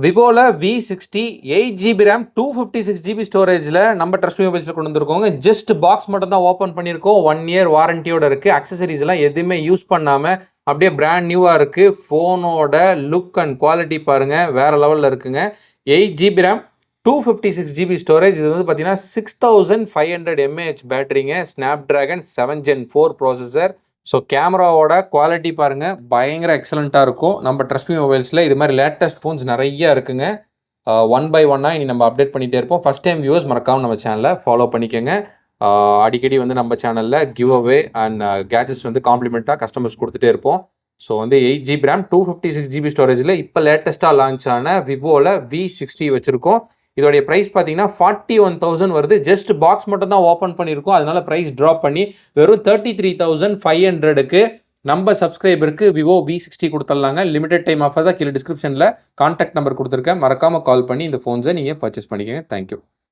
விவோல V60 8GB RAM 256GB ஸ்டோரேஜில் நம்ம trust மொபைல்ஸில் கொண்டு வந்திருக்கோங்க. Just box மட்டும் தான் ஓப்பன் பண்ணியிருக்கோம். 1 இயர் வாரண்டியோட இருக்குது. அக்சசரிஸ்லாம் எதுவுமே யூஸ் பண்ணாமல் அப்படியே பிராண்ட் நியூவாக இருக்குது. ஃபோனோட லுக் அண்ட் குவாலிட்டி பாருங்கள், வேறு லெவலில் இருக்குங்க. 8GB RAM 256GB storage. இது வந்து பார்த்தீங்கன்னா 6500 mAh பேட்டரிங்க. Snapdragon 7 Gen 4 processor. ஸோ கேமராவோட குவாலிட்டி பாருங்கள், பயங்கர எக்ஸலண்ட்டாக இருக்கும். நம்ம ட்ரஸ்ட் மீ மொபைல்ஸில் இது மாதிரி லேட்டஸ்ட் ஃபோன்ஸ் நிறைய இருக்குங்க. ஒன் பை ஒன்னாக இனி நம்ம அப்டேட் பண்ணிகிட்டே இருப்போம். ஃபஸ்ட் டைம் வியூவர்ஸ் மறக்காமல் நம்ம சேனலை ஃபாலோ பண்ணிக்கோங்க. அடிக்கடி வந்து நம்ம சேனலில் கிவ் அவே அண்ட் கேஜெட்ஸ் வந்து காம்ப்ளிமெண்ட்டாக கஸ்டமர்ஸ் கொடுத்துட்டே இருப்போம். ஸோ வந்து 8GB RAM 256GB ஸ்டோரேஜில் இப்போ லேட்டஸ்ட்டாக லான்ச் ஆன விவோவில் V60 வச்சுருக்கோம். இதோடைய ப்ரைஸ் பார்த்தீங்கன்னா 41,000 வருது. ஜஸ்ட் பாக்ஸ் மட்டும் தான் ஓப்பன் பண்ணியிருக்கோம். அதனால ப்ரைஸ் ட்ராப் பண்ணி வெறும் 33,500க்கு நம்ம சப்ஸ்கிரைபருக்கு விவோ V60 கொடுத்துடலாங்க. லிமிடெட் டைம் ஆஃபர் தான். கீழே டிஸ்கிரிப்ஷனில் கான்டாக்ட் நம்பர் கொடுத்துருக்கேன். மறக்காமல் கால் பண்ணி இந்த ஃபோன்ஸை நீங்கள் பர்ச்சேஸ் பண்ணிக்கோங்க. தேங்க்யூ.